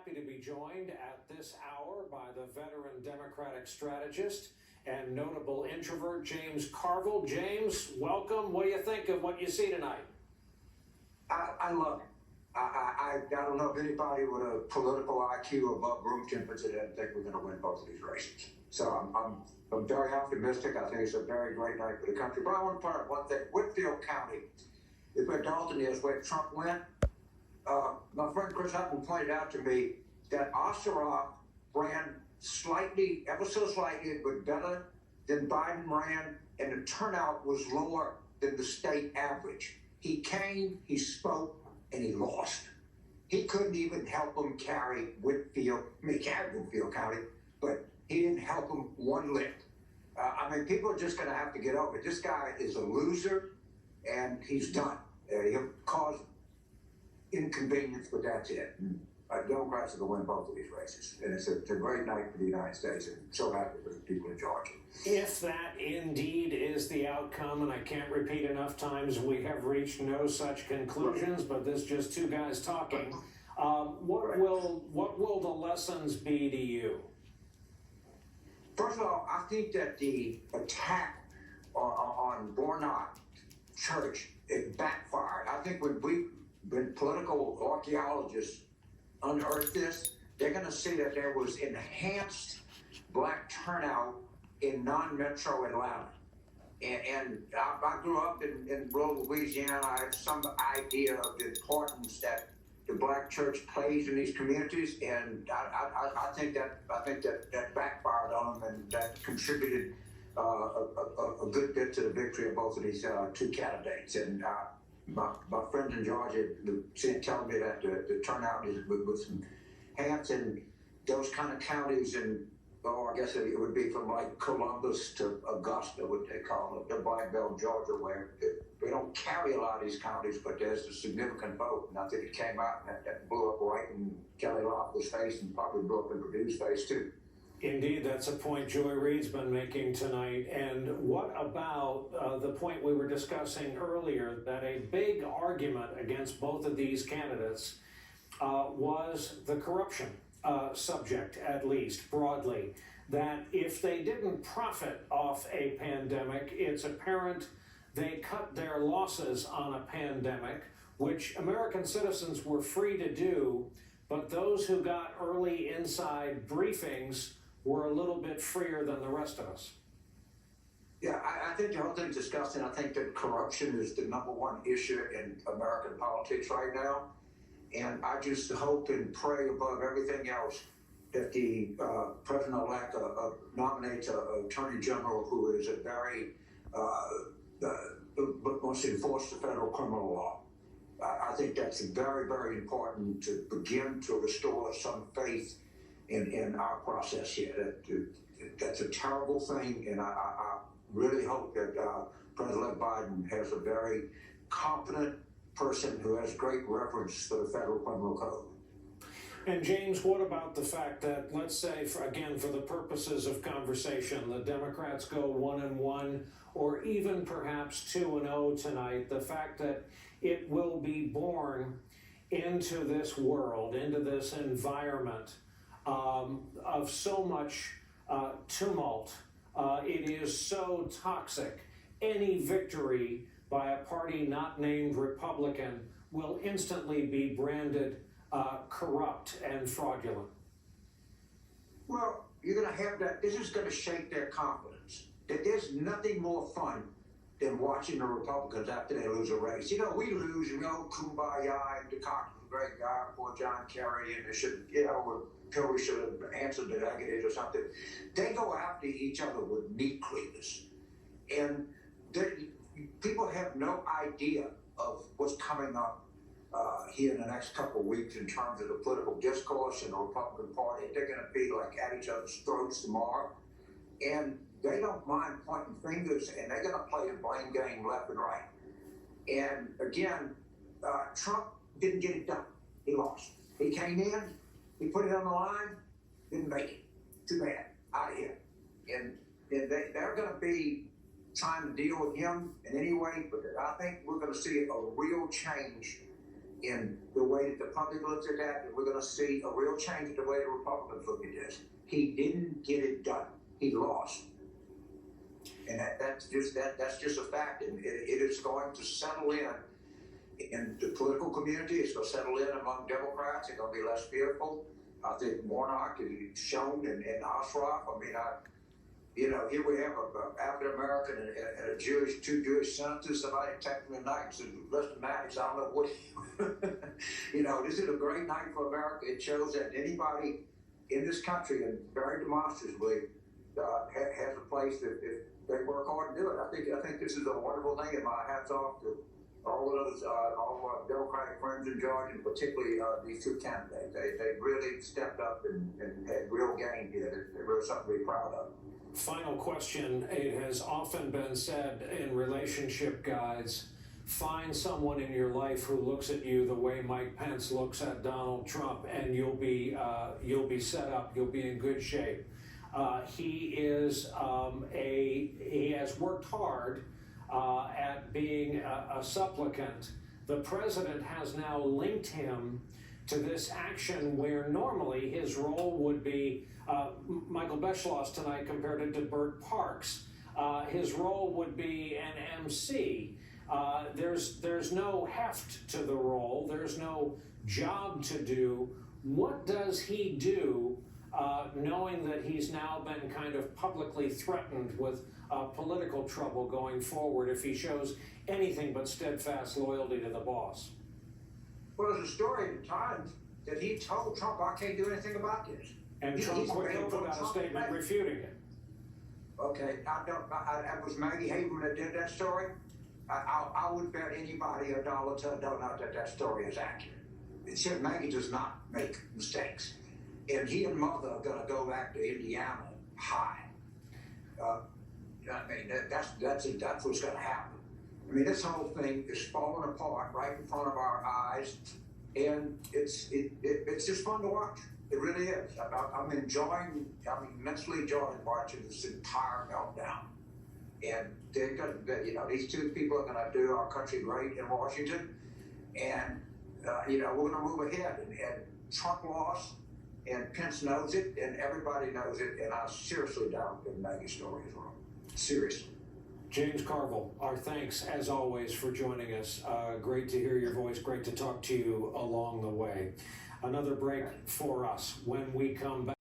happy to be joined at this hour by the veteran Democratic strategist and notable introvert, James Carville. James, welcome. What do you think of what you see tonight? I love it. I don't know if anybody with a political IQ above room temperature didn't think we're going to win both of these races. So I'm very optimistic. I think it's a very great night for the country. But I want to point out one thing. Whitfield County is where Dalton is, where Trump went. My friend Chris Hutton pointed out to me that Ossoff ran slightly, ever so slightly, but better than Biden ran, and the turnout was lower than the state average. He came, he spoke, and he lost. He couldn't even help him carry Whitfield County, but he didn't help him one lick. People are just going to have to get over it. This guy is a loser, and he's done. He'll cause inconvenience, but that's it. Democrats are going to win both of these races, and it's a great night for the United States, and so happy for the people in Georgia. If that indeed is the outcome, and I can't repeat enough times, we have reached no such conclusions, but this is just two guys talking. What will the lessons be to you? First of all, I think that the attack on Bornot Church, it backfired. I think when political archaeologists unearth this, they're going to see that there was enhanced black turnout in non-metro Atlanta. And I grew up in rural Louisiana. I have some idea of the importance that the black church plays in these communities, and I think that backfired on them, and that contributed a good bit to the victory of both of these two candidates. And my friends in Georgia telling me that the turnout was enhanced in those kind of counties, and I guess it would be from like Columbus to Augusta, what they call it, the Black Belt, Georgia, where they don't carry a lot of these counties, but there's a significant vote. And I think it came out and that blew up right in Kelly Loeffler's face, and probably blew up in Perdue's face too. Indeed, that's a point Joy Reid's been making tonight. And what about the point we were discussing earlier, that a big argument against both of these candidates was the corruption subject, at least broadly, that if they didn't profit off a pandemic, it's apparent they cut their losses on a pandemic, which American citizens were free to do, but those who got early inside briefings were a little bit freer than the rest of us. Yeah, I think the whole thing's disgusting. I think that corruption is the number one issue in American politics right now. And I just hope and pray above everything else that the president-elect nominates an attorney general who is a very, wants to enforce the federal criminal law. I think that's very, very important to begin to restore some faith in our process here. That's a terrible thing, and I really hope that President Biden has a very competent person who has great reverence for the federal criminal code. And James, what about the fact that, let's say, for the purposes of conversation, the Democrats go 1-1, or even perhaps 2-0 tonight, the fact that it will be born into this world, into this environment of so much tumult. It is so toxic. Any victory by a party not named Republican will instantly be branded corrupt and fraudulent. Well, you're going to have that. This is going to shake their confidence. That there's nothing more fun than watching the Republicans after they lose a race. You know, we lose, and we go kumbaya, and DeCock was a great guy, poor John Kerry, and they should, Hillary should have answered the negatives or something. They go after each other with meat cleavers. And people have no idea of what's coming up here in the next couple of weeks in terms of the political discourse in the Republican Party. They're going to be like at each other's throats tomorrow. And they don't mind pointing fingers, and they're going to play the blame game left and right. And again, Trump didn't get it done. He lost. He came in, he put it on the line, didn't make it. Too bad. Out of here. And they're going to be trying to deal with him in any way, but I think we're going to see a real change in the way that the public looks at that, and we're going to see a real change in the way the Republicans look at this. He didn't get it done. He lost. And that's just a fact. And it is going to settle in the political community. It's going to settle in among Democrats. They're going to be less fearful. I think Warnock has shown, and Ossoff. I mean, here we have an African American and two Jewish senators. Somebody texted me tonight and said, "Listen, Maddox, I don't know what." This is a great night for America. It shows that anybody in this country, and very demonstrably, has a place that if they work hard to do it. I think this is a wonderful thing, and my hats off to all of those, all of our Democratic friends in Georgia, and particularly these two candidates. They really stepped up and had real gain here. They're really something to be proud of. Final question. It has often been said in relationship guides, find someone in your life who looks at you the way Mike Pence looks at Donald Trump, and you'll be set up. You'll be in good shape. He has worked hard at being a supplicant. The president has now linked him to this action where normally his role would be, Michael Beschloss tonight compared it to Bert Parks. His role would be an MC. There's no heft to the role. There's no job to do. What does he do, knowing that he's now been kind of publicly threatened with political trouble going forward if he shows anything but steadfast loyalty to the boss? Well, there's a story in the Times that he told Trump, "I can't do anything about this." And Trump quickly put out a statement refuting it. Okay, that was Maggie Haberman that did that story. I would bet anybody $1 to a donut that story is accurate. It said Maggie does not make mistakes. And he and Mother are going to go back to Indiana high. That's what's going to happen. I mean, this whole thing is falling apart right in front of our eyes, and it's just fun to watch. It really is. I'm immensely enjoying watching this entire meltdown. And they're going to, these two people are going to do our country great in Washington, and we're going to move ahead. And Trump lost, and Pence knows it, and everybody knows it. And I seriously doubt that Maggie's story is wrong. Seriously. James Carville, our thanks as always for joining us. Great to hear your voice. Great to talk to you along the way. Another break for us. When we come back.